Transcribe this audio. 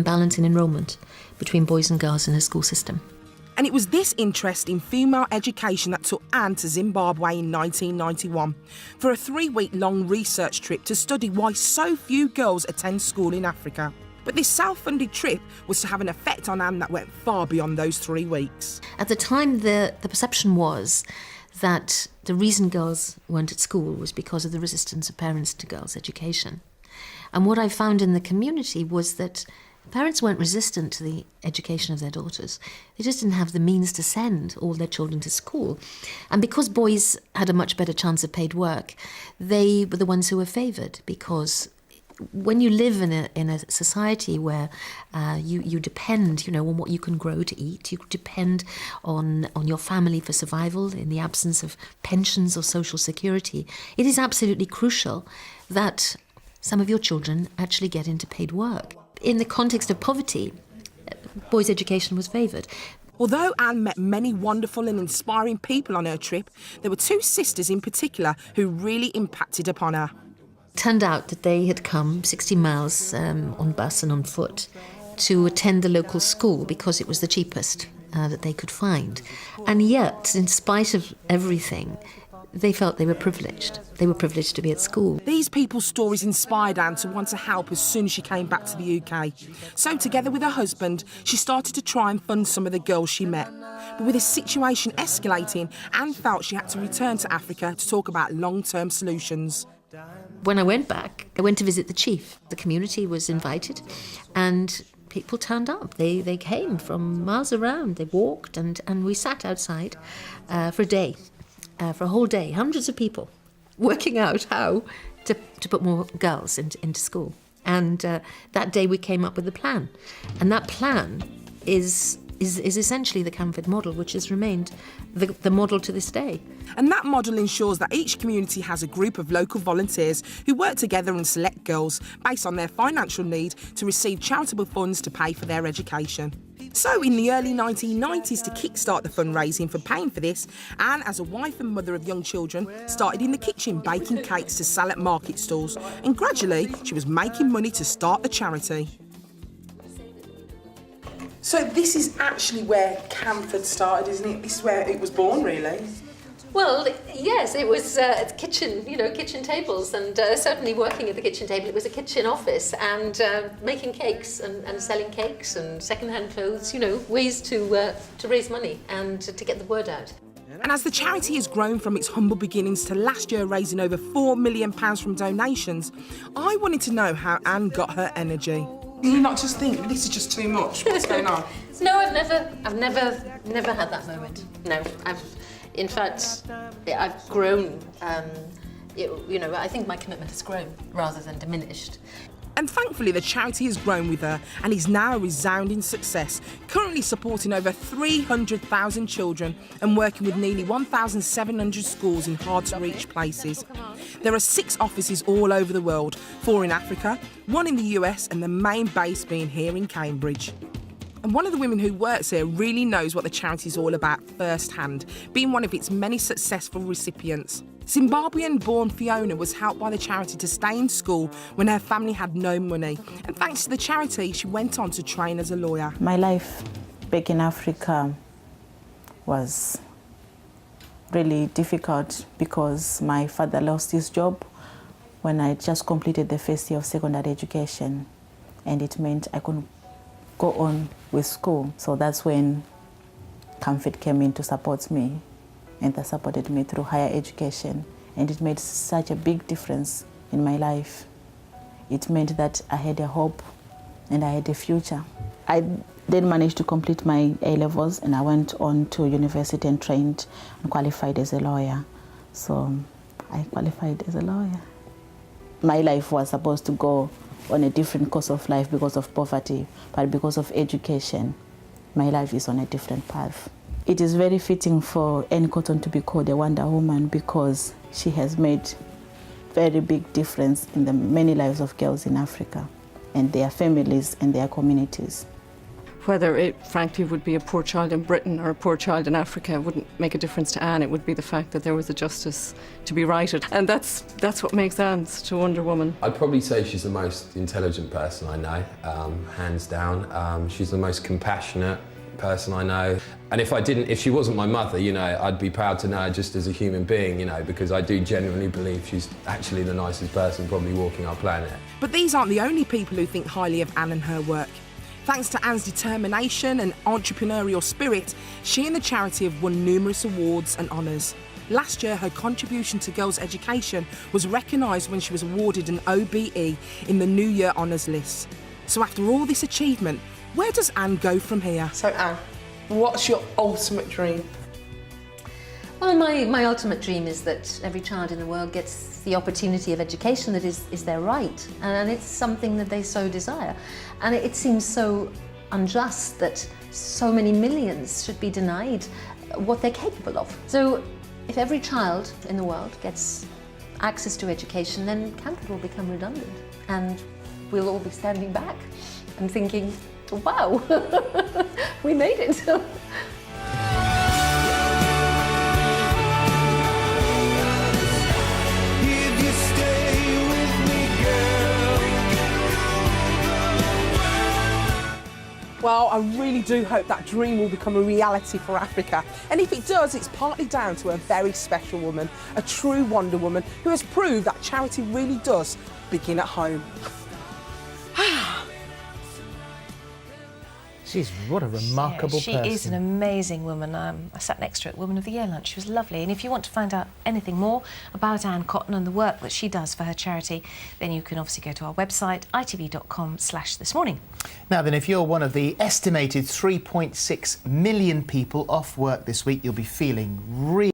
imbalance in enrolment between boys and girls in her school system. And it was this interest in female education that took Anne to Zimbabwe in 1991 for a 3-week-long research trip to study why so few girls attend school in Africa. But this self-funded trip was to have an effect on Anne that went far beyond those 3 weeks. At the time, the perception was that the reason girls weren't at school was because of the resistance of parents to girls' education. And what I found in the community was that parents weren't resistant to the education of their daughters. They just didn't have the means to send all their children to school. And because boys had a much better chance of paid work, they were the ones who were favoured, because when you live in a society where you depend, on what you can grow to eat, you depend on your family for survival in the absence of pensions or social security, it is absolutely crucial that some of your children actually get into paid work. In the context of poverty, boys' education was favoured. Although Anne met many wonderful and inspiring people on her trip, there were 2 sisters in particular who really impacted upon her. Turned out that they had come 60 miles on bus and on foot to attend the local school because it was the cheapest that they could find. And yet, in spite of everything, they felt they were privileged. They were privileged to be at school. These people's stories inspired Anne to want to help as soon as she came back to the UK. So together with her husband, she started to try and fund some of the girls she met. But with the situation escalating, Anne felt she had to return to Africa to talk about long-term solutions. When I went back, I went to visit the chief. The community was invited and people turned up. They came from miles around. They walked and we sat outside for a day, for a whole day, hundreds of people working out how to put more girls into school. And that day we came up with a plan. And that plan is essentially the Camford model, which has remained the model to this day. And that model ensures that each community has a group of local volunteers who work together and select girls based on their financial need to receive charitable funds to pay for their education. So in the early 1990s, to kickstart the fundraising for paying for this, Anne, as a wife and mother of young children, started in the kitchen baking cakes to sell at market stalls, and gradually she was making money to start the charity. So this is actually where Camford started, isn't it? This is where it was born, really. Well, yes, it was kitchen tables, and certainly working at the kitchen table. It was a kitchen office, and making cakes and selling cakes and second-hand clothes, ways to raise money and to get the word out. And as the charity has grown from its humble beginnings to last year raising over £4 million from donations, I wanted to know how Anne got her energy. Do you not just think, this is just too much? What's going on? No, I've never had that moment. No, in fact, I've grown. I think my commitment has grown rather than diminished. And thankfully, the charity has grown with her and is now a resounding success, currently supporting over 300,000 children and working with nearly 1,700 schools in hard-to-reach places. There are 6 offices all over the world, 4 in Africa, 1 in the US, and the main base being here in Cambridge. And one of the women who works here really knows what the charity is all about firsthand, being one of its many successful recipients. Zimbabwean-born Fiona was helped by the charity to stay in school when her family had no money. And thanks to the charity, she went on to train as a lawyer. My life back in Africa was really difficult because my father lost his job when I just completed the first year of secondary education, and it meant I couldn't go on with school. So that's when Camford came in to support me, and they supported me through higher education, and it made such a big difference in my life. It meant that I had a hope and I had a future. I then managed to complete my A-levels, and I went on to university and trained and qualified as a lawyer. So I qualified as a lawyer. My life was supposed to go on a different course of life because of poverty, but because of education, my life is on a different path. It is very fitting for Anne Cotton to be called a Wonder Woman because she has made very big difference in the many lives of girls in Africa and their families and their communities. Whether it, frankly, would be a poor child in Britain or a poor child in Africa wouldn't make a difference to Anne. It would be the fact that there was a justice to be righted. And that's what makes Anne such a Wonder Woman. I'd probably say she's the most intelligent person I know, hands down. She's the most compassionate person I know. And if she wasn't my mother, you know, I'd be proud to know her just as a human being, you know, because I do genuinely believe she's actually the nicest person probably walking our planet. But these aren't the only people who think highly of Anne and her work. Thanks to Anne's determination and entrepreneurial spirit, she and the charity have won numerous awards and honours. Last year, her contribution to girls' education was recognised when she was awarded an OBE in the New Year Honours list. So after all this achievement, where does Anne go from here? So Anne, what's your ultimate dream? Well, my ultimate dream is that every child in the world gets the opportunity of education that is their right, and it's something that they so desire. And it seems so unjust that so many millions should be denied what they're capable of. So if every child in the world gets access to education, then Camford will become redundant, and we'll all be standing back and thinking, wow, we made it. Well, I really do hope that dream will become a reality for Africa. And if it does, it's partly down to a very special woman, a true Wonder Woman, who has proved that charity really does begin at home. What a remarkable person. She is an amazing woman. I sat next to her at Woman of the Year lunch. She was lovely. And if you want to find out anything more about Anne Cotton and the work that she does for her charity, then you can obviously go to our website, itv.com/thismorning. Now then, if you're one of the estimated 3.6 million people off work this week, you'll be feeling really